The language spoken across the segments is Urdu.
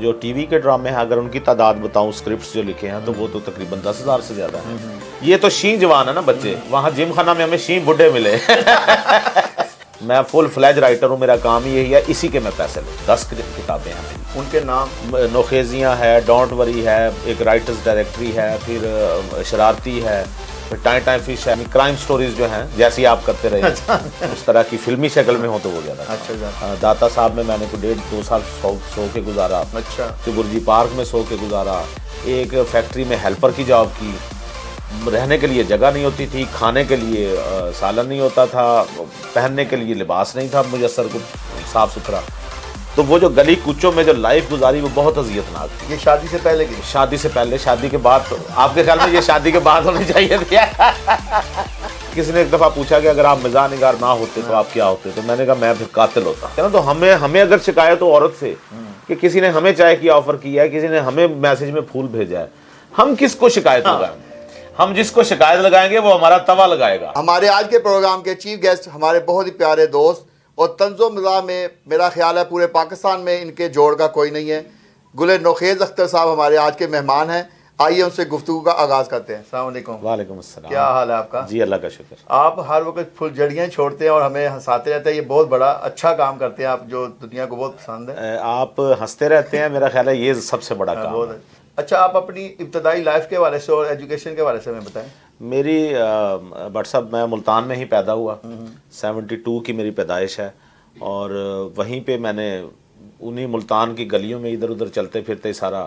جو ٹی وی کے ڈرامے ہیں اگر ان کی تعداد بتاؤں اسکرپٹس جو لکھے ہیں تو وہ تو تقریباً 10,000 سے زیادہ ہے. یہ تو شین جوان ہے نا بچے, وہاں جم خانہ میں ہمیں شین بڈھے ملے. میں فل فلیج رائٹر ہوں, میرا کام ہی یہی ہے, اسی کے میں پیسے لوں. 10 کتابیں ہیں میری. ان کے نام نوخیزیاں ہے, ڈونٹ وری ہے, ایک رائٹرز ڈائریکٹری ہے, پھر شرارتی ہے, پھر ٹائم ٹائم فش ہے. کرائم سٹوریز جو ہیں جیسی آپ کرتے رہے اس طرح کی فلمی شکل میں ہو تو وہ زیادہ. اچھا داتا صاحب میں نے کوئی 1.5-2 سال سو کے گزارا. اچھا. برجی پارک میں سو کے گزارا. ایک فیکٹری میں ہیلپر کی جاب کی. رہنے کے لیے جگہ نہیں ہوتی تھی, کھانے کے لیے سالن نہیں ہوتا تھا, پہننے کے لیے لباس نہیں تھا میسر کو صاف ستھرا. تو وہ جو گلی کوچوں میں جو لائف گزاری وہ بہت اذیتناک تھی. یہ شادی سے پہلے کی؟ شادی سے پہلے. شادی کے بعد تو آپ کے خیال میں یہ شادی کے بعد ہونی چاہیے تھی. کسی نے ایک دفعہ پوچھا کہ اگر آپ مزاح نگار نہ ہوتے تو آپ کیا ہوتے, تو میں نے کہا میں پھر قاتل ہوتا. تو ہمیں اگر شکایت ہو عورت سے کہ کسی نے ہمیں چائے کی آفر کیا ہے, کسی نے ہمیں میسج میں پھول بھیجا ہے, ہم کس کو شکایت لگائیں؟ ہم جس کو شکایت لگائیں گے وہ ہمارا توا لگائے گا. ہمارے آج کے پروگرام کے چیف گیسٹ ہمارے بہت ہی پیارے دوست, اور طنز و مزاح میں میرا خیال ہے پورے پاکستان میں ان کے جوڑ کا کوئی نہیں ہے. گل نوخیز اختر صاحب ہمارے آج کے مہمان ہیں. آئیے ان سے گفتگو کا آغاز کرتے ہیں. السلام علیکم. وعلیکم السلام. کیا حال ہے آپ کا؟ جی اللہ کا شکر. آپ ہر وقت پھل جھڑیاں چھوڑتے ہیں اور ہمیں ہنساتے رہتے ہیں. یہ بہت بڑا اچھا کام کرتے ہیں آپ, جو دنیا کو بہت پسند ہے. آپ ہنستے رہتے ہیں, میرا خیال ہے یہ سب سے بڑا کام ہے. اچھا, آپ اپنی ابتدائی لائف کے حوالے سے اور ایجوکیشن کے حوالے سے ہمیں بتائیں. میری بٹ صاحب میں ملتان میں ہی پیدا ہوا. 72 کی میری پیدائش ہے, اور وہیں پہ میں نے انہی ملتان کی گلیوں میں ادھر ادھر چلتے پھرتے سارا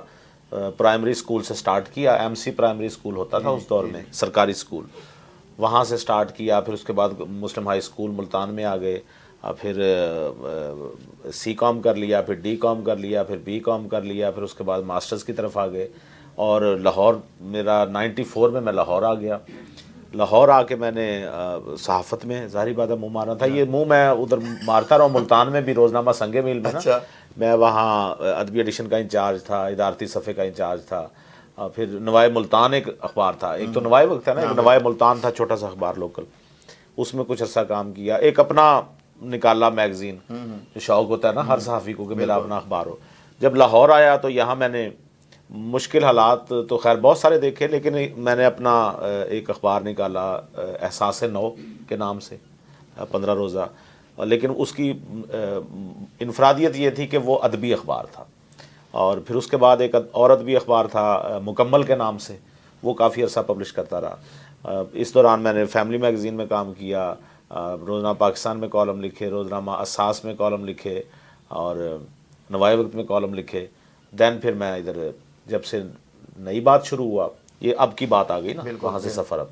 پرائمری اسکول سے سٹارٹ کیا. ایم سی پرائمری اسکول ہوتا تھا اس دور میں, سرکاری اسکول, وہاں سے سٹارٹ کیا. پھر اس کے بعد مسلم ہائی اسکول ملتان میں آ گئے, پھر سی کام کر لیا, پھر ڈی کام کر لیا, پھر بی کام کر لیا, پھر اس کے بعد ماسٹرز کی طرف آ گئے. اور لاہور میرا 94 میں لاہور آ گیا. لاہور آ کے میں نے صحافت میں ظاہری بات ہے منہ مارا تھا. یہ منہ میں ادھر مارتا رہا. ملتان میں بھی روزنامہ سنگ میل میں نا, میں وہاں ادبی ایڈیشن کا انچارج تھا, ادارتی صفحے کا انچارج تھا. پھر نوائے ملتان ایک اخبار تھا, ایک تو نوائے وقت تھا نا, ایک نوائے ملتان تھا چھوٹا سا اخبار لوکل, اس میں کچھ عرصہ کام کیا. ایک اپنا نکالا میگزین, جو شوق ہوتا ہے نا ہر صحافی کو کہ میرا اپنا اخبار ہو. جب لاہور آیا تو یہاں میں نے مشکل حالات تو خیر بہت سارے دیکھے, لیکن میں نے اپنا ایک اخبار نکالا احساس نو کے نام سے, 15 روزہ. لیکن اس کی انفرادیت یہ تھی کہ وہ ادبی اخبار تھا. اور پھر اس کے بعد ایک اور ادبی اخبار تھا مکمل کے نام سے, وہ کافی عرصہ پبلش کرتا رہا. اس دوران میں نے فیملی میگزین میں کام کیا, روزنامہ پاکستان میں کالم لکھے, روزنامہ اساس میں کالم لکھے, اور نوائے وقت میں کالم لکھے. دین پھر میں ادھر جب سے نئی بات شروع ہوا, یہ اب کی بات آ گئی نا, وہاں سے سفر اب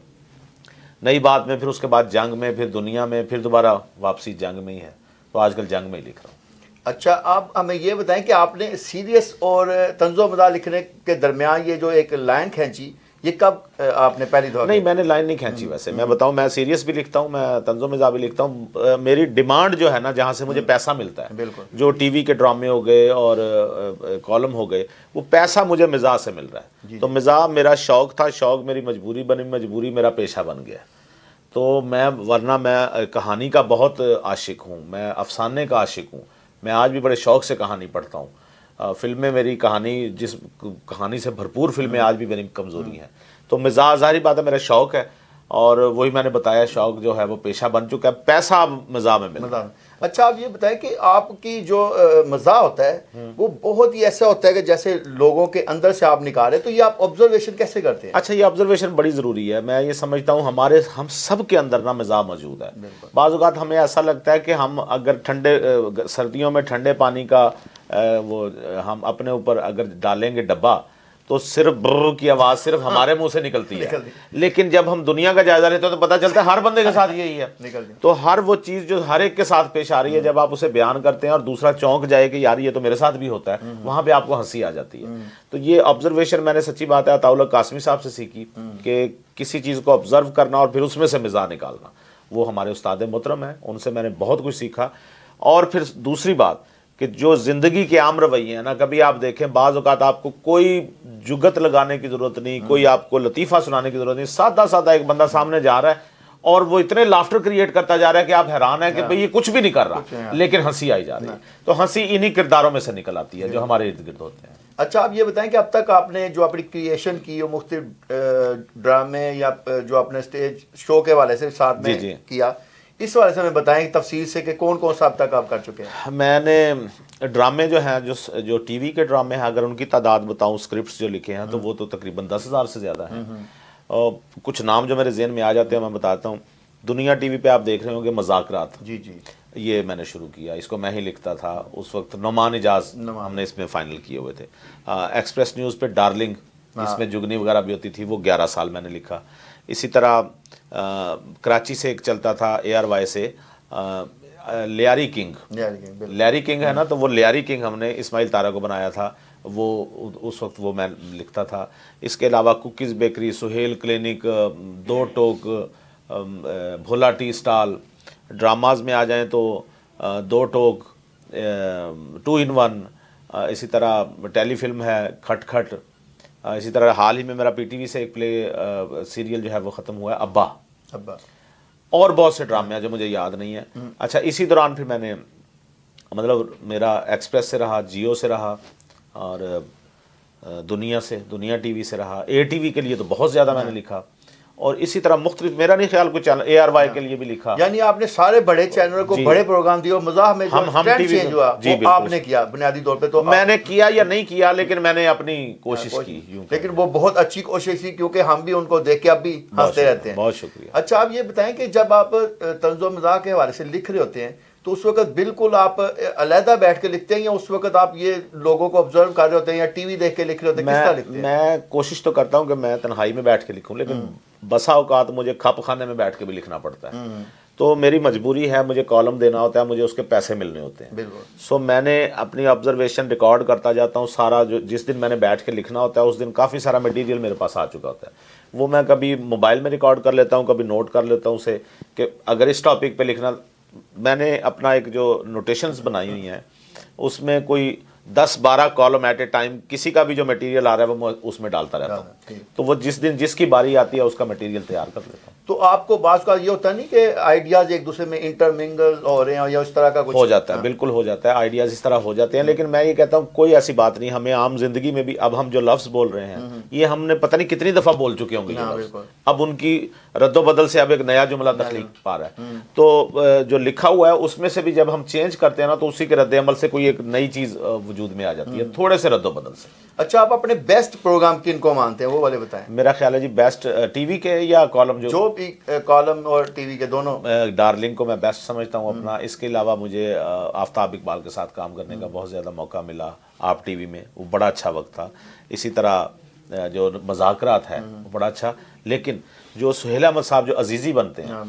نئی بات میں, پھر اس کے بعد جنگ میں, پھر دنیا میں, پھر دوبارہ واپسی جنگ میں ہی ہے. تو آج کل جنگ میں ہی لکھ رہا ہوں. اچھا, آپ ہمیں یہ بتائیں کہ آپ نے سیریس اور طنز و مزاح لکھنے کے درمیان یہ جو ایک لائن کھینچی, یہ کب آپ نے پہلی دفعہ؟ نہیں, میں نے لائن نہیں کھینچی. ویسے میں بتاؤں, میں سیریس بھی لکھتا ہوں, میں طنز و مزاح بھی لکھتا ہوں. میری ڈیمانڈ جو ہے نا, جہاں سے مجھے پیسہ ملتا ہے, بالکل, جو ٹی وی کے ڈرامے ہو گئے اور کالم ہو گئے, وہ پیسہ مجھے مزاح سے مل رہا ہے. تو مزاح میرا شوق تھا, شوق میری مجبوری بنی, مجبوری میرا پیشہ بن گیا. تو میں ورنہ میں کہانی کا بہت عاشق ہوں, میں افسانے کا عاشق ہوں. میں آج بھی بڑے شوق سے کہانی پڑھتا ہوں. فلمیں میری کہانی, جس کہانی سے بھرپور فلمیں آج بھی میری کمزوری ہیں. تو مزاح ظاہری بات ہے میرا شوق ہے, اور وہی میں نے بتایا شوق جو ہے وہ پیشہ بن چکا ہے. پیسہ مزاح میں ملتا ہے. اچھا, آپ یہ بتائیں کہ آپ کی جو مزاح ہوتا ہے وہ بہت ہی ایسا ہوتا ہے کہ جیسے لوگوں کے اندر سے آپ نکالے, تو یہ آپ آبزرویشن کیسے کرتے ہیں؟ اچھا, یہ آبزرویشن بڑی ضروری ہے. میں یہ سمجھتا ہوں ہم سب کے اندر نا مزاح موجود ہے. بعض اوقات ہمیں ایسا لگتا ہے کہ ہم اگر سردیوں میں ٹھنڈے پانی کا وہ ہم اپنے اوپر اگر ڈالیں گے ڈبہ, تو صرف برر کی آواز صرف ہمارے منہ سے نکلتی ہے. لیکن جب ہم دنیا کا جائزہ لیتے ہیں تو پتہ چلتا ہے ہر بندے کے ساتھ یہی ہے. تو ہر وہ چیز جو ہر ایک کے ساتھ پیش آ رہی ہے, جب آپ اسے بیان کرتے ہیں اور دوسرا چونک جائے کہ یار یہ تو میرے ساتھ بھی ہوتا ہے, وہاں پہ آپ کو ہنسی آ جاتی ہے. تو یہ آبزرویشن میں نے سچی بات ہے عطا اللہ قاسمی صاحب سے سیکھی, کہ کسی چیز کو آبزرو کرنا اور پھر اس میں سے مزاح نکالنا. وہ ہمارے استاد محترم ہیں, ان سے میں نے بہت کچھ سیکھا. اور پھر دوسری بات کہ جو زندگی کے عام رویے ہیں نا, کبھی آپ دیکھیں بعض اوقات آپ کو کوئی جگت لگانے کی ضرورت نہیں, کوئی آپ کو لطیفہ سنانے کی ضرورت نہیں. سادہ سادہ ایک بندہ سامنے جا رہا ہے اور وہ اتنے لافٹر کریٹ کرتا جا رہا ہے کہ آپ حیران ہیں کہ بھئی یہ کچھ بھی نہیں کر رہا, لیکن ہنسی آئی جا رہی ہے. تو ہنسی انہی کرداروں میں سے نکل آتی ہے جو ہمارے ارد گرد ہوتے ہیں. اچھا آپ یہ بتائیں کہ اب تک آپ نے جو اپنی کریشن کی وہ مختلف ڈرامے یا جو اپنے اسٹیج شو کے والے سے ساتھ میں کیا، اس والے سے ہمیں بتائیں تفصیل سے کہ کون کون سا اب تک آپ کر چکے ہیں؟ میں نے ڈرامے جو ہیں جو ٹی وی کے ڈرامے ہیں، اگر ان کی تعداد بتاؤں، اسکرپٹس جو لکھے ہیں تو وہ تو تقریباً 10,000 سے زیادہ ہیں. اور کچھ نام جو میرے ذہن میں آ جاتے ہیں میں بتاتا ہوں. دنیا ٹی وی پہ آپ دیکھ رہے ہوں گے مذاکرات، جی جی، یہ میں نے شروع کیا، اس کو میں ہی لکھتا تھا اس وقت. نعمان اجاز ہم نے اس میں فائنل کیے ہوئے تھے. ایکسپریس نیوز پہ ڈارلنگ، اس میں جگنی وغیرہ بھی ہوتی تھی، وہ 11 سال میں نے لکھا. اسی طرح کراچی سے ایک چلتا تھا ARY سے لیاری کنگ. لیاری کنگ ہے نا، تو وہ لیاری کنگ ہم نے اسماعیل تارا کو بنایا تھا، وہ اس وقت وہ میں لکھتا تھا. اس کے علاوہ کوکیز بیکری، سہیل کلینک، دو ٹوک، بھولا ٹی اسٹال. ڈراماز میں آ جائیں تو دو ٹوک، 2 in 1. اسی طرح ٹیلی فلم ہے کھٹ کھٹ. اسی طرح حال ہی میں میرا PTV سے ایک پلے سیریل جو ہے وہ ختم ہوا ہے، ابا. اور بہت سے ڈرامے ہیں جو مجھے یاد نہیں ہے. اچھا اسی دوران پھر میں نے مطلب میرا ایکسپریس سے رہا، جیو سے رہا، اور دنیا ٹی وی سے رہا. ATV کے لیے تو بہت زیادہ میں نے لکھا. اور اسی طرح مختلف، میرا نہیں خیال کوئی چینل ARY کے لیے بھی لکھا. یعنی آپ نے سارے بڑے چینلوں کو بڑے پروگرام دیے اور مزاح میں جو ٹرینڈ چینج ہوا وہ آپ نے کیا بنیادی طور پہ. تو میں نے کیا یا نہیں کیا، لیکن میں نے اپنی کوشش کی. لیکن وہ بہت اچھی کوشش تھی، کیونکہ ہم بھی ان کو دیکھ کے اب بھی ہنستے رہتے ہیں. بہت شکریہ. اچھا آپ یہ بتائیں کہ جب آپ طنز و مزاح کے حوالے سے لکھ رہے ہوتے ہیں تو اس وقت بالکل آپ علیحدہ بیٹھ کے لکھتے ہیں، یا اس وقت آپ یہ لوگوں کو آبزرو کر رہے ہوتے ہیں، یا ٹی وی دیکھ کے لکھ رہے ہوتے ہیں؟ کس طرح لکھتے ہیں؟ میں کوشش تو کرتا ہوں کہ میں تنہائی میں بیٹھ کے لکھوں، لیکن بسا اوقات مجھے کھپ خانے میں بیٹھ کے بھی لکھنا پڑتا ہے. تو میری مجبوری ہے، مجھے کالم دینا ہوتا ہے، مجھے اس کے پیسے ملنے ہوتے ہیں. سو میں نے اپنی آبزرویشن ریکارڈ کرتا جاتا ہوں سارا. جس دن میں نے بیٹھ کے لکھنا ہوتا ہے اس دن کافی سارا مٹیریل میرے پاس آ چکا ہوتا ہے. وہ میں کبھی موبائل میں ریکارڈ کر لیتا ہوں، کبھی نوٹ کر لیتا ہوں اسے کہ اگر اس ٹاپک پہ لکھنا. میں نے اپنا ایک جو نوٹیشنز بنائی ہوئی ہیں اس میں کوئی 10-12 کالم ایٹ اے ٹائم، کسی کا بھی جو مٹیریل آ رہا ہے وہ اس میں ڈالتا رہتا ہوں. تو وہ جس دن جس کی باری آتی ہے اس کا مٹیریل تیار کر لیتا ہوں. تو آپ کو بعض کا یہ ہوتا نہیں کہ آئیڈیاز ایک دوسرے میں انٹرمنگل ہو رہے ہیں یا اس طرح کا کچھ ہو جاتا ہے؟ بالکل ہو جاتا ہے، آئیڈیاز اس طرح ہو جاتے ہیں. لیکن میں یہ کہتا ہوں کوئی ایسی بات نہیں. ہمیں عام زندگی میں بھی اب ہم جو لفظ بول رہے ہیں یہ ہم نے پتہ نہیں کتنی دفعہ بول چکے ہوں گے یہ لفظ. اب ان کی رد و بدل سے اب ایک نیا جملہ تخلیق پا رہا ہے. تو جو لکھا ہوا ہے اس میں سے بھی جب ہم چینج کرتے ہیں نا تو اسی کے رد عمل سے کوئی ایک نئی چیز وجود میں آ جاتی ہے، تھوڑے سے رد و بدل سے. اچھا آپ اپنے بیسٹ پروگرام کن کو مانتے ہیں، وہ والے بتائیں. میرا خیال ہے جی بیسٹ ٹی وی کے یا کالم، جو بھی کالم اور ٹی وی کے دونوں. ڈارلنگ کو میں بیسٹ سمجھتا ہوں اپنا. اس کے علاوہ مجھے آفتاب اقبال کے ساتھ کام کرنے کا بہت زیادہ موقع ملا آپ ٹی وی میں، وہ بڑا اچھا وقت تھا. اسی طرح جو مذاکرات ہے وہ بڑا اچھا. لیکن جو سہیل احمد صاحب جو عزیزی بنتے ہیں،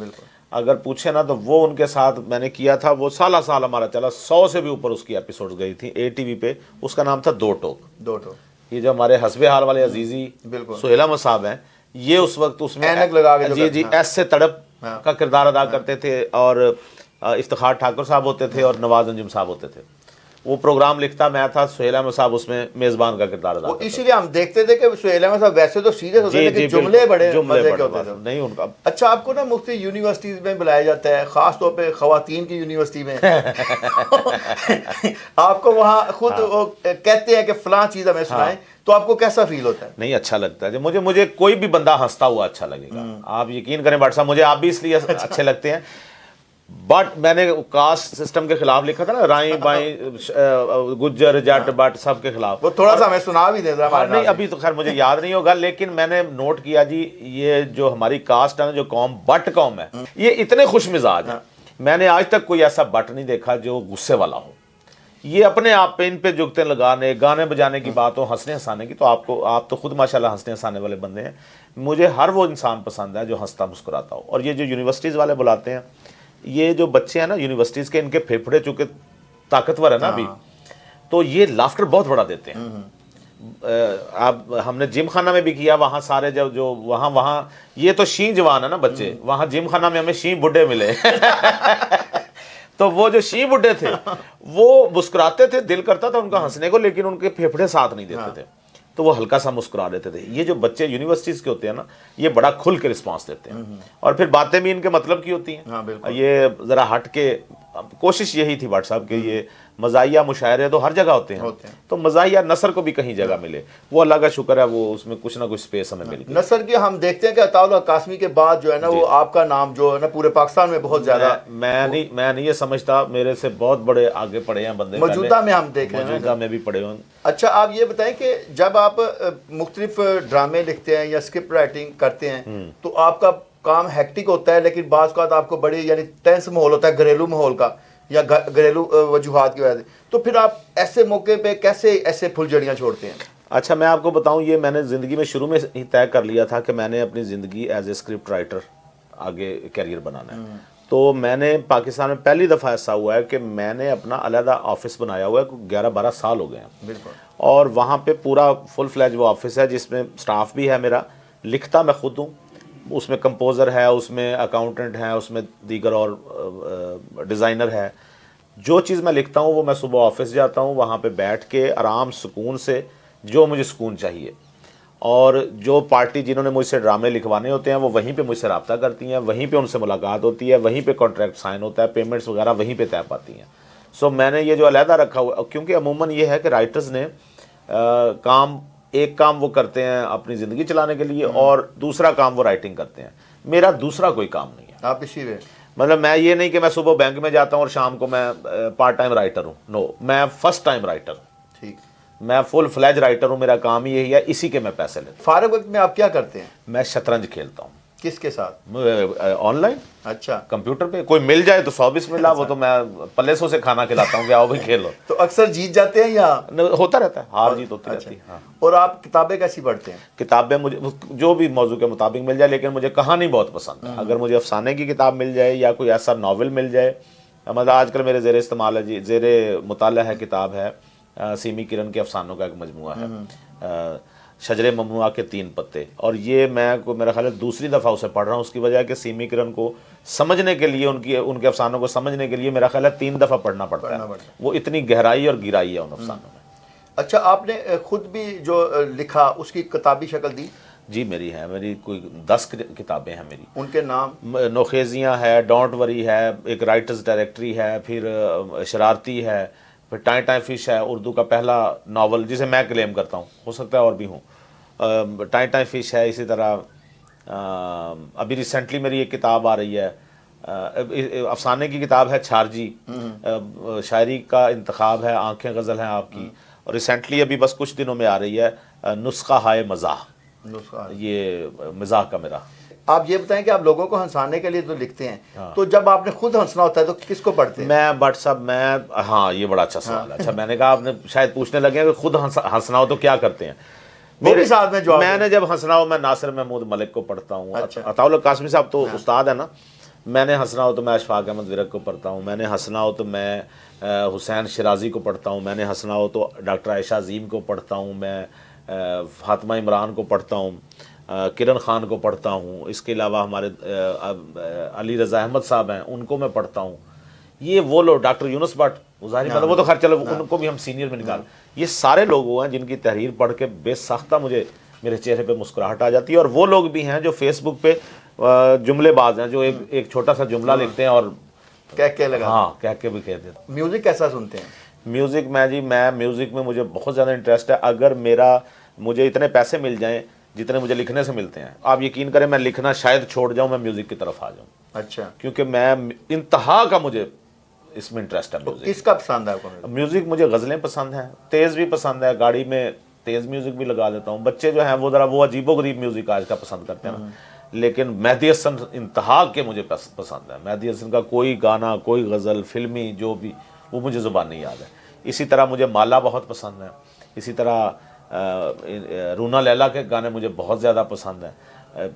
اگر پوچھے نا تو وہ ان کے ساتھ میں نے کیا تھا. وہ سالہ سال ہمارا چلا، 100 سے بھی اوپر اس کی ایپیسوڈ گئی تھی ATV پہ. اس کا نام تھا دو ٹوک. یہ جو ہمارے حسب حال والے عزیزی سہیل احمد صاحب ہیں، یہ اس وقت اس میں جی ایس سے تڑپ کا کردار ادا کرتے تھے، اور افتخار ٹھاکر صاحب ہوتے تھے اور نواز انجم صاحب ہوتے تھے. وہ پروگرام لکھتا میں تھا، سہیل احمد صاحب اس میں میزبان کا کردار ادا کرتے تھے. اسی لیے ہم دیکھتے تھے کہ سہیل احمد صاحب ویسے تو سیریس ہوتے ہیں لیکن جملے بڑے مزے کے ہوتے تھے. نہیں ان کا. اچھا آپ کو نا مختلف یونیورسٹیز میں بلایا جاتا ہے، خاص طور پہ خواتین کی یونیورسٹی میں. آپ کو وہاں خود وہ کہتے ہیں کہ فلاں چیز ہمیں سنائیں، تو آپ کو کیسا فیل ہوتا ہے؟ نہیں اچھا لگتا ہے. مجھے کوئی بھی بندہ ہنستا ہوا اچھا لگے گا. آپ یقین کریں بٹ صاحب، مجھے آپ بھی اس لیے اچھے لگتے ہیں. بٹ میں نے کاسٹ سسٹم کے خلاف لکھا تھا نا، رائیں بائیں گجر جٹ بٹ سب کے خلاف. وہ تھوڑا سا ہمیں سنا بھی دے رہا. نہیں ابھی تو خیر مجھے یاد نہیں ہوگا، لیکن میں نے نوٹ کیا جی یہ جو ہماری کاسٹ ہے نا، جو قوم بٹ قوم ہے، یہ اتنے خوش مزاج ہیں. میں نے آج تک کوئی ایسا بٹ نہیں دیکھا جو غصے والا ہو. یہ اپنے آپ پہ ان پہ جگتے لگانے، گانے بجانے کی بات ہو، ہنسنے ہنسانے کی، تو آپ تو خود ماشاءاللہ ہنسنے ہنسانے والے بندے ہیں. مجھے ہر وہ انسان پسند ہے جو ہنستا مسکراتا ہو. اور یہ جو یونیورسٹیز والے بلاتے ہیں، یہ جو بچے ہیں نا یونیورسٹیز کے، ان کے پھیپھڑے چونکہ طاقتور ہے نا ابھی، تو یہ لافٹر بہت بڑا دیتے ہیں. اب ہم نے جم خانہ میں بھی کیا، وہاں سارے جو وہاں یہ تو شین جوان ہے نا بچے، وہاں جم خانہ میں ہمیں شین بڈھے ملے. تو وہ جو شین بڈھے تھے وہ مسکراتے تھے، دل کرتا تھا ان کا ہنسنے کو، لیکن ان کے پھیپھڑے ساتھ نہیں دیتے تھے، تو وہ ہلکا سا مسکرا دیتے تھے. یہ جو بچے یونیورسٹیز کے ہوتے ہیں نا، یہ بڑا کھل کے رسپانس دیتے ہیں، اور پھر باتیں بھی ان کے مطلب کی ہوتی ہیں. یہ ذرا ہٹ کے کوشش یہی تھی بٹ صاحب کہ یہ مزاحیہ مشاعرے تو ہر جگہ ہوتے ہیں، تو مزاحیہ نثر کو بھی کہیں جگہ ملے، وہ اللہ کا شکر ہے، وہ اس میں کچھ نہ کچھ سپیس ہمیں مل گئی۔ نثر کی ہم دیکھتے ہیں کہ عطاء اللہ قاسمی کے بعد جو ہے نا وہ آپ کا نام جو ہے نا پورے پاکستان میں بہت زیادہ، میں نہیں یہ سمجھتا، میرے سے بہت بڑے آگے پڑے ہیں بندے، موجودہ میں ہم دیکھ رہے ہیں، موجودہ میں بھی پڑے ہوئے۔ اچھا آپ یہ بتائیں کہ جب آپ مختلف ڈرامے لکھتے ہیں یا اسکرپٹ رائٹنگ کرتے ہیں تو آپ کا کام ہیکٹک ہوتا ہے، لیکن بعض اوقات آپ کو بڑی یعنی ٹینس ماحول ہوتا ہے گھریلو ماحول کا یا گھریلو وجوہات کی وجہ سے، تو پھر آپ ایسے موقع پہ کیسے ایسے پھل جڑیاں چھوڑتے ہیں؟ اچھا میں آپ کو بتاؤں، یہ میں نے زندگی میں شروع میں ہی طے کر لیا تھا کہ میں نے اپنی زندگی ایز اے اسکرپٹ رائٹر آگے کیریئر بنانا ہے۔ تو میں نے پاکستان میں پہلی دفعہ ایسا ہوا ہے کہ میں نے اپنا علیحدہ آفس بنایا ہوا ہے، 11-12 سال ہو گئے ہیں، بالکل، اور وہاں پہ پورا فل فلیج وہ آفس ہے جس میں سٹاف بھی ہے میرا، لکھتا میں خود ہوں، اس میں کمپوزر ہے، اس میں اکاؤنٹنٹ ہیں، اس میں دیگر اور ڈیزائنر ہے۔ جو چیز میں لکھتا ہوں وہ میں صبح آفس جاتا ہوں، وہاں پہ بیٹھ کے آرام سکون سے جو مجھے سکون چاہیے، اور جو پارٹی جنہوں نے مجھ سے ڈرامے لکھوانے ہوتے ہیں وہ وہیں پہ مجھ سے رابطہ کرتی ہیں، وہیں پہ ان سے ملاقات ہوتی ہے، وہیں پہ کانٹریکٹ سائن ہوتا ہے، پیمنٹس وغیرہ وہیں پہ طے پاتی ہیں۔ سو میں نے یہ جو علیحدہ رکھا ہوا، کیونکہ عموماً یہ ہے کہ رائٹرز نے ایک کام وہ کرتے ہیں اپنی زندگی چلانے کے لیے، اور دوسرا کام وہ رائٹنگ کرتے ہیں، میرا دوسرا کوئی کام نہیں ہے۔ آپ اسی میں مطلب میں یہ نہیں کہ میں صبح بینک میں جاتا ہوں اور شام کو میں پارٹ ٹائم رائٹر ہوں، نو، میں فرسٹ ٹائم رائٹر ہوں، ٹھیک، میں فل فلیج رائٹر ہوں، میرا کام ہی یہی ہے، اسی کے میں پیسے لیتا فارغ وقت میں آپ کیا کرتے ہیں؟ ہوں۔ میں شطرنج کھیلتا ہوں، کس کے ساتھ؟ آن لائن، اچھا، کمپیوٹر پہ، کوئی مل جائے تو 100 بسم اللہ، وہ تو میں پلیسوں سے کھانا کھلاتا ہوں کہ آؤ بھائی کھیلو۔ تو اکثر جیت جاتے ہیں یا ہوتا رہتا ہے، ہار جیت ہوتی رہتی ہے۔ ہاں، اور آپ کتابیں کیسی پڑھتے ہیں؟ کتابیں مجھے جو بھی موضوع کے مطابق مل جائے، لیکن مجھے کہانی بہت پسند ہے۔ اگر مجھے افسانے کی کتاب مل جائے یا کوئی ایسا ناول مل جائے، مطلب آج کل میرے زیر استعمال ہے جی، زیر مطالعہ ہے کتاب ہے سیمی کرن کے افسانوں کا ایک مجموعہ ہے، شجر ممنوعہ کے 3 پتے، اور یہ میں میرا خیال ہے دوسری دفعہ اسے پڑھ رہا ہوں۔ اس کی وجہ ہے کہ سیمی کرن کو سمجھنے کے لیے، ان کے افسانوں کو سمجھنے کے لیے میرا خیال ہے 3 دفعہ پڑھنا پڑتا ہے، وہ اتنی گہرائی اور گہرائی ہے ان افسانوں میں۔ اچھا آپ نے خود بھی جو لکھا اس کی کتابی شکل دی؟ جی میری ہے، میری کوئی 10 کتابیں ہیں میری۔ ان کے نام؟ نوخیزیاں ہے، ڈونٹ وری ہے، ایک رائٹرز ڈائریکٹری ہے، پھر شرارتی ہے، پھر ٹائیں ٹائیں فش ہے، اردو کا پہلا ناول جسے میں کلیم کرتا ہوں، ہو سکتا ہے اور بھی ہوں، ٹائیں ٹائیں فش ہے۔ اسی طرح ابھی ریسنٹلی میری ایک کتاب آ رہی ہے، افسانے کی کتاب ہے چھارجی، شاعری کا انتخاب ہے، آنکھیں غزل ہیں آپ کی، اور ریسنٹلی ابھی بس کچھ دنوں میں آ رہی ہے نسخہ ہائے مزاح، یہ مزاح کا میرا۔ آپ یہ بتائیں کہ آپ لوگوں کو ہنسانے کے لیے تو لکھتے ہیں، تو جب آپ نے خود ہنسنا ہوتا ہے تو کس کو پڑھتے ہیں؟ میں بٹ صاحب ہاں یہ بڑا اچھا سوال ہے۔ اچھا کہ آپ نے شاید پوچھنے لگے ہیں کہ خود ہنسنا ہو تو کیا کرتے ہیں، میرے ساتھ میں جواب میں نے جب ہنسنا ہو میں ناصر محمود ملک کو پڑھتا ہوں، عطاء اللہ قاسمی صاحب تو استاد ہے نا، میں نے ہنسنا ہو تو میں اشفاق احمد ورق کو پڑھتا ہوں، میں نے ہنسنا ہو تو میں حسین شرازی کو پڑھتا ہوں، میں نے ہنسنا ہو تو ڈاکٹر عائشہ عظیم کو پڑھتا ہوں، میں فاطمہ عمران کو پڑھتا ہوں، کرن خان کو پڑھتا ہوں، اس کے علاوہ ہمارے علی رضا احمد صاحب ہیں ان کو میں پڑھتا ہوں، یہ وہ لوگ ڈاکٹر یونس بٹ، ظاہری مطلب وہ تو خیر چلو ان کو بھی ہم سینئر میں نکال، یہ سارے لوگ وہ ہیں جن کی تحریر پڑھ کے بے ساختہ مجھے میرے چہرے پہ مسکراہٹ آ جاتی ہے، اور وہ لوگ بھی ہیں جو فیس بک پہ جملے باز ہیں، جو ایک چھوٹا سا جملہ لکھتے ہیں اور کہہ کے بھی کہتے ہیں۔ میوزک کیسا سنتے ہیں؟ میوزک میں میوزک میں مجھے بہت زیادہ انٹرسٹ ہے، اگر مجھے اتنے پیسے مل جائیں جتنے مجھے لکھنے سے ملتے ہیں، آپ یقین کریں میں لکھنا شاید چھوڑ جاؤں، میں میوزک کی طرف آ جاؤں، اچھا، کیونکہ میں انتہا کا مجھے اس میں انٹرسٹ ہے۔ کس کا پسند ہے آپ کو؟ میوزک مجھے غزلیں پسند ہیں، تیز بھی پسند ہے، گاڑی میں تیز میوزک بھی لگا دیتا ہوں، بچے جو ہیں وہ ذرا وہ عجیب و غریب میوزک آج کا پسند کرتے ہیں، لیکن مہدی حسن انتہا کے مجھے پسند ہے، مہدی حسن کا کوئی گانا، کوئی غزل، فلمی جو بھی، وہ مجھے زبان نہیں یاد ہے۔ اسی طرح مجھے مالا بہت پسند ہے، اسی طرح رونا لیلا کے گانے مجھے بہت زیادہ پسند ہیں،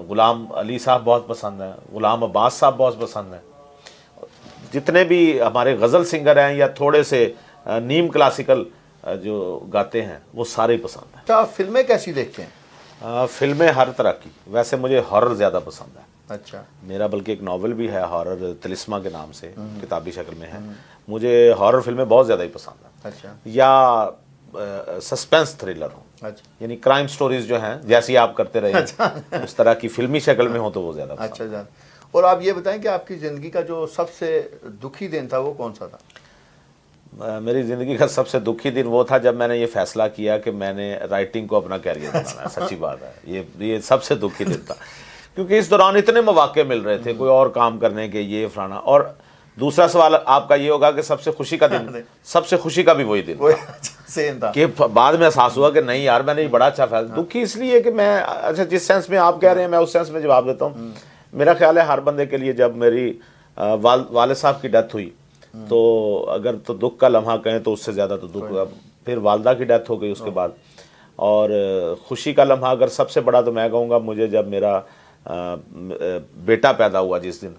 غلام علی صاحب بہت پسند ہیں، غلام عباس صاحب بہت پسند ہیں، جتنے بھی ہمارے غزل سنگر ہیں یا تھوڑے سے نیم کلاسیکل جو گاتے ہیں وہ سارے پسند ہیں۔ اچھا آپ فلمیں کیسی دیکھتے ہیں؟ فلمیں ہر طرح کی، ویسے مجھے ہارر زیادہ پسند ہے، اچھا، میرا بلکہ ایک ناول بھی ہے ہارر، تلسمہ کے نام سے کتابی شکل میں ہے، مجھے ہارر فلمیں بہت زیادہ ہی پسند ہیں، اچھا، یا سسپینس تھرلر ہوں، اچھا، یعنی کرائم سٹوریز جو ہیں جیسی آپ کرتے رہے ہیں اس طرح کی فلمی شکل میں ہوں تو وہ زیادہ پسند۔ اچھا جان، اور آپ یہ بتائیں کہ آپ کی زندگی کا جو سب سے دکھی دن تھا وہ کون سا تھا؟ میری زندگی کا سب سے دکھی دن وہ تھا جب میں نے یہ فیصلہ کیا کہ میں نے رائٹنگ کو اپنا کیریئر بنانا ہے. سچی بات ہے, یہ سب سے دکھی دن تھا, کیونکہ اس دوران اتنے مواقع مل رہے تھے کوئی اور کام کرنے کے, یہ فلانا. اور دوسرا سوال آپ کا یہ ہوگا کہ سب سے خوشی کا دن, سب سے خوشی کا بھی وہی دن تھا کہ بعد میں احساس ہوا کہ نہیں یار میں نے بڑا اچھا فیصلہ. دکھی اس لیے کہ میں, اچھا جس سینس میں آپ کہہ رہے ہیں میں اس سینس میں جواب دیتا ہوں. میرا خیال ہے ہر بندے کے لیے, جب میری والد صاحب کی ڈیتھ ہوئی تو اگر تو دکھ کا لمحہ کہیں تو اس سے زیادہ تو دکھ, پھر والدہ کی ڈیتھ ہو گئی اس کے بعد, اور خوشی کا لمحہ اگر سب سے بڑا تو میں کہوں گا مجھے جب میرا بیٹا پیدا ہوا جس دن,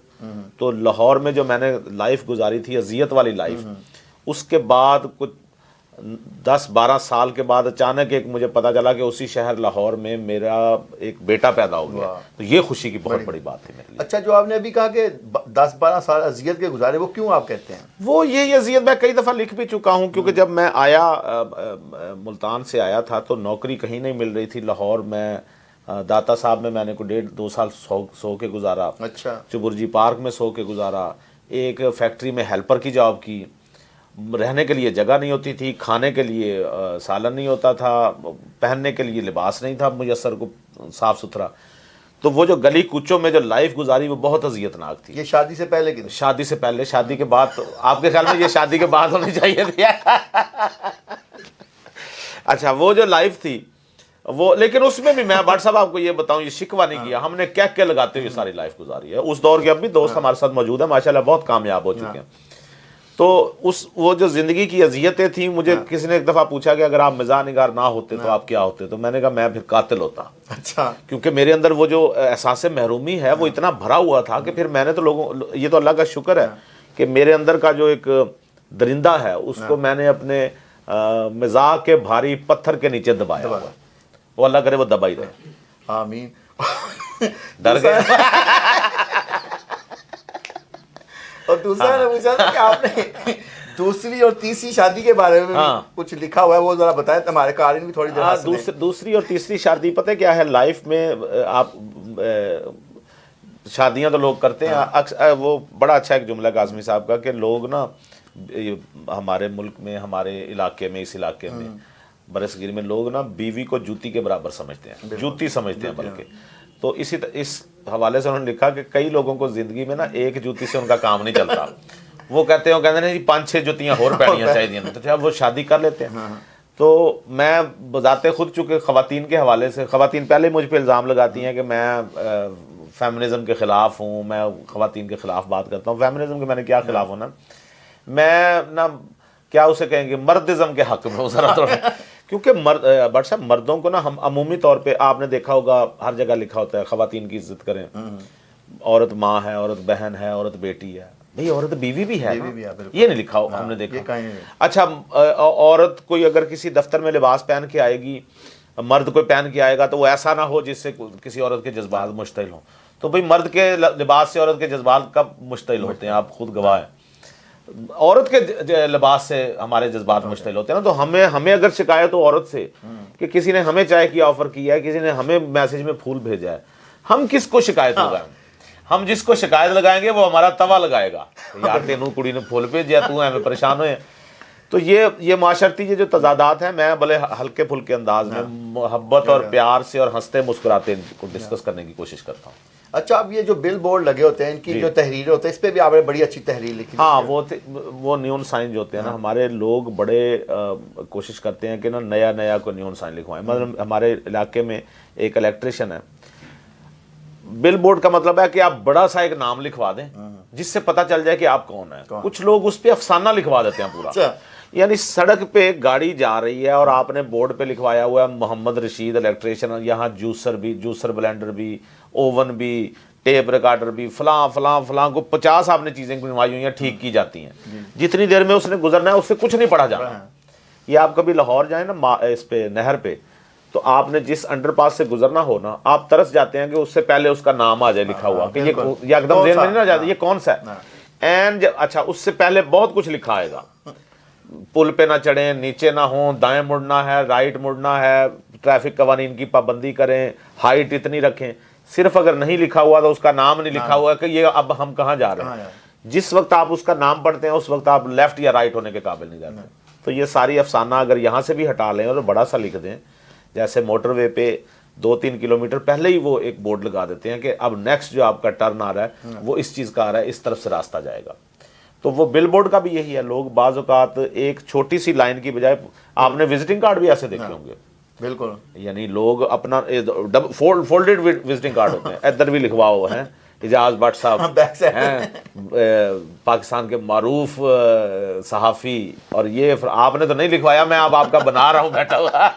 تو لاہور میں جو میں نے لائف گزاری تھی اذیت والی لائف, اس کے بعد کچھ 10-12 سال کے بعد اچانک ایک مجھے پتا چلا کہ اسی شہر لاہور میں میرا ایک بیٹا پیدا ہو گیا. تو یہ خوشی کی بہت بڑی بات تھی میرے لیے. اچھا, جو آپ نے ابھی کہا کہ 10-12 سال اذیت کے گزارے, وہ کیوں آپ کہتے ہیں؟ وہ یہ اذیت میں کئی دفعہ لکھ بھی چکا ہوں, کیونکہ جب میں آیا ملتان سے آیا تھا تو نوکری کہیں نہیں مل رہی تھی. لاہور میں داتا صاحب میں نے کوئی 1.5-2 سال سو کے گزارا. اچھا. چبرجی پارک میں سو کے گزارا. ایک فیکٹری میں ہیلپر کی جاب کی. رہنے کے لیے جگہ نہیں ہوتی تھی, کھانے کے لیے سالن نہیں ہوتا تھا, پہننے کے لیے لباس نہیں تھا میسر کو صاف ستھرا. تو وہ جو گلی کوچوں میں جو لائف گزاری وہ بہت اذیت ناک تھی. یہ شادی سے پہلے کی؟ شادی سے پہلے. شادی کے بعد آپ کے خیال میں یہ شادی کے بعد ہونی چاہیے تھی؟ اچھا, وہ جو لائف تھی وہ, لیکن اس میں بھی میں بٹ صاحب آپ کو یہ بتاؤں, یہ شکوہ نہیں کیا, ہم نے کیا لگاتے ہوئے ساری لائف گزاری ہے. اس دور کے اب بھی دوست ہمارے ساتھ موجود ہیں ماشاءاللہ, بہت کامیاب ہو چکے ہیں. تو وہ جو زندگی کی اذیتیں تھیں, مجھے کسی نے ایک دفعہ پوچھا کہ اگر آپ مزاح نگار نہ ہوتے تو آپ کیا ہوتے, تو میں نے کہا میں پھر قاتل ہوتا. اچھا. کیونکہ میرے اندر وہ جو احساس محرومی ہے وہ اتنا بھرا ہوا تھا کہ پھر میں نے تو لوگوں, یہ تو اللہ کا شکر ہے کہ میرے اندر کا جو ایک درندہ ہے اس کو میں نے اپنے مزاح کے بھاری پتھر کے نیچے دبایا ہوا. وہ اللہ کرے وہ دبا ہی رہے. آمین. ڈر گئے. اور دوسرا نے پوچھا تھا کہ آپ نے دوسری اور تیسری شادی کے بارے میں کچھ لکھا ہوا ہے, وہ ذرا بتائیں ہمارے قارئین بھی تھوڑی دیر. دوسری اور تیسری شادی پتہ کیا ہے, لائف میں آپ شادیاں تو لوگ کرتے ہیں, وہ بڑا اچھا ایک جملہ قاسمی صاحب کا کہ لوگ نا ہمارے ملک میں, ہمارے علاقے میں, اس علاقے میں برصغیر میں لوگ نا بیوی کو جوتی کے برابر سمجھتے ہیں, جوتی سمجھتے ہیں بلکہ. تو اس حوالے سے انہوں نے لکھا کہ کئی لوگوں کو زندگی میں نا ایک جوتی سے ان کا کام نہیں چلتا. وہ کہتے ہیں 5-6 جوتیاں اور پہنیاں چاہیے, تو وہ شادی کر لیتے ہیں. تو میں بذات خود, چونکہ خواتین کے حوالے سے, خواتین پہلے مجھ پہ الزام لگاتی ہیں کہ میں فیمنزم کے خلاف ہوں, میں خواتین کے خلاف بات کرتا ہوں. فیمنزم کے میں نے کیا خلاف ہونا, میں نا کیا اسے کہیں گے مردزم کے حق میں ہوں ذرا تھوڑا. کیونکہ بٹ صاحب مردوں کو نا ہم عمومی طور پہ, آپ نے دیکھا ہوگا ہر جگہ لکھا ہوتا ہے خواتین کی عزت کریں, عورت ماں ہے, عورت بہن ہے, عورت بیٹی ہے. بھئی عورت بیوی بھی ہے, یہ نہیں لکھا ہم نے دیکھا. اچھا, عورت کوئی اگر کسی دفتر میں لباس پہن کے آئے گی, مرد کوئی پہن کے آئے گا تو وہ ایسا نہ ہو جس سے کسی عورت کے جذبات مشتعل ہوں. تو بھئی مرد کے لباس سے عورت کے جذبات کب مشتعل ہوتے ہیں, آپ خود گواہ ہیں. عورت کے لباس سے ہمارے جذبات مشتعل ہوتے ہیں نا. تو ہمیں اگر شکایت ہو عورت سے کہ کسی نے ہمیں چائے کی آفر کیا ہے, کسی نے ہمیں میسج میں پھول بھیجا ہے, ہم کس کو شکایت لگائیں؟ ہم جس کو شکایت لگائیں گے وہ ہمارا توا لگائے گا, یار تینوں کڑی نے پھول بھیجا, تو ہمیں پریشان ہوئے. تو یہ معاشرتی یہ جو تضادات ہیں, میں بھلے ہلکے پھلکے انداز میں محبت اور پیار سے اور ہنستے مسکراتے کو ڈسکس کرنے کی کوشش کرتا ہوں. اچھا, اب یہ جو بل بورڈ لگے ہوتے ہیں, ان کی جو تحریریں ہوتے ہیں, اس پہ بھی آپ نے بڑی اچھی تحریر لکھی. ہاں, وہ نیون سائن جو ہوتے ہیں نا, ہمارے لوگ بڑے کوشش کرتے ہیں کہ نا نیا کوئی نیون سائن لکھوائیں. مطلب ہمارے علاقے میں ایک الیکٹریشین ہے, بل بورڈ کا مطلب ہے کہ آپ بڑا سا ایک نام لکھوا دیں جس سے پتہ چل جائے کہ آپ کون ہیں. کچھ لوگ اس پہ افسانہ لکھوا دیتے ہیں پورا, یعنی سڑک پہ گاڑی جا رہی ہے اور آپ نے بورڈ پہ لکھوایا ہوا ہے محمد رشید الیکٹریشین, یہاں جوسر بلینڈر بھی, اوون بھی, ٹیپ ریکارڈر بھی, فلاں کو 50 آپ نے چیزیں گنوائی ہوئی ہیں, ٹھیک کی جاتی ہیں. جتنی دیر میں اس نے گزرنا ہے اس سے کچھ نہیں پڑھا جانا. یہ آپ کبھی لاہور جائیں نا اس پہ نہر پہ, تو آپ نے جس انڈر پاس سے گزرنا ہو نا, آپ ترس جاتے ہیں کہ اس سے پہلے اس کا نام آ جائے لکھا ہوا, کہ یہ ایک دم ذہن میں نہیں نہ جاتا یہ کون سا ہے. اینڈ اچھا, اس سے پہلے بہت کچھ لکھا آئے گا, پل پہ نہ چڑھیں, نیچے نہ ہوں, دائیں مڑنا ہے, رائٹ مڑنا ہے, ٹریفک قوانین کی پابندی کریں, ہائٹ اتنی رکھیں. صرف اگر نہیں لکھا ہوا تو اس کا نام نہیں لکھا ہوا کہ یہ اب ہم کہاں جا رہے ہیں. جس وقت آپ اس کا نام پڑھتے ہیں اس وقت آپ لیفٹ یا رائٹ ہونے کے قابل نہیں رہتے. تو یہ ساری افسانہ اگر یہاں سے بھی ہٹا لیں اور بڑا سا لکھ دیں, جیسے موٹر وے پہ 2-3 کلومیٹر پہلے ہی وہ ایک بورڈ لگا دیتے ہیں کہ اب نیکسٹ جو آپ کا ٹرن آ رہا ہے وہ اس چیز کا آ رہا ہے, اس طرف سے راستہ جائے گا. تو وہ بل بورڈ کا بھی یہی ہے. لوگ بعض اوقات ایک چھوٹی سی لائن کی بجائے, آپ نے وزٹنگ کارڈ بھی ایسے دیکھے ہوں گے, بالکل, یعنی لوگ اپنا فولڈڈ وزٹنگ کارڈ ہوتے ہیں, ادھر بھی لکھواؤ ہیں اجاز بٹ صاحب ہیں پاکستان کے معروف صحافی, اور یہ آپ نے تو نہیں لکھوایا, میں اب آپ کا بنا رہا ہوں بیٹھا ہوا.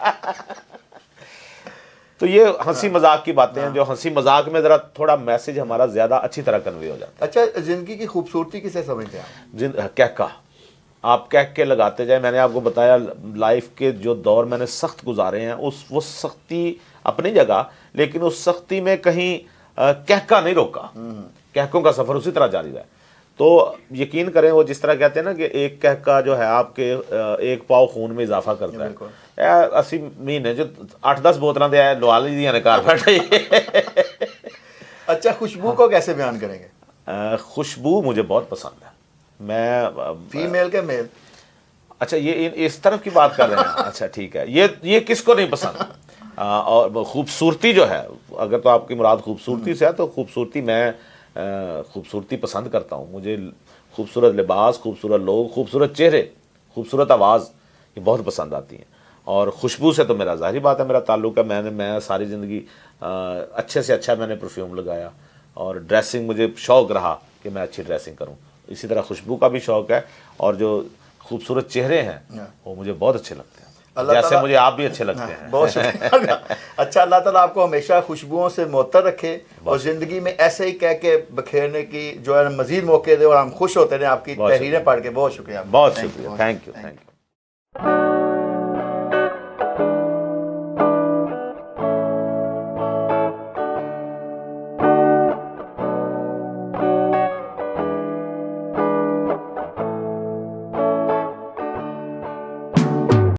تو یہ ہنسی مذاق کی باتیں ہیں جو ہنسی مذاق میں ذرا تھوڑا میسج ہمارا زیادہ اچھی طرح کنوے ہو جاتا ہے. اچھا, زندگی کی خوبصورتی کسے سمجھتے ہیں آپ؟ کہکا, آپ کہہ کے لگاتے جائیں. میں نے آپ کو بتایا لائف کے جو دور میں نے سخت گزارے ہیں, وہ سختی اپنی جگہ, لیکن اس سختی میں کہیں کہکا نہیں روکا, کہکوں کا سفر اسی طرح جاری رہا. تو یقین کریں وہ جس طرح کہتے ہیں نا کہ ایک کہکا جو ہے آپ کے 1 پاؤ خون میں اضافہ کرتا ہے. 80 مہینے جو 8-10 بوتلیں دے لوا لی دیا نے کار بیٹھے. اچھا, خوشبو کو کیسے بیان کریں گے؟ خوشبو مجھے بہت پسند ہے. میں فیمیل کے میل؟ اچھا, یہ اس طرف کی بات کر رہے ہیں. اچھا ٹھیک ہے, یہ کس کو نہیں پسند. اور خوبصورتی جو ہے, اگر تو آپ کی مراد خوبصورتی سے ہے تو خوبصورتی, میں خوبصورتی پسند کرتا ہوں. مجھے خوبصورت لباس, خوبصورت لوگ, خوبصورت چہرے, خوبصورت آواز یہ بہت پسند آتی ہیں. اور خوشبو سے تو میرا ظاہری بات ہے میرا تعلق ہے. میں ساری زندگی اچھے سے اچھا میں نے پرفیوم لگایا, اور ڈریسنگ مجھے شوق رہا کہ میں اچھی ڈریسنگ کروں. اسی طرح خوشبو کا بھی شوق ہے, اور جو خوبصورت چہرے ہیں وہ مجھے بہت اچھے لگتے ہیں, جیسے مجھے آپ بھی اچھے لگتے ہیں. بہت شکریہ. اچھا, اللہ تعالیٰ آپ کو ہمیشہ خوشبوؤں سے معطر رکھے اور زندگی میں ایسے ہی کہہ کے بکھیرنے کی جو ہے مزید موقع دے, اور ہم خوش ہوتے ہیں آپ کی تحریریں پڑھ کے. بہت شکریہ. بہت شکریہ. Thank you.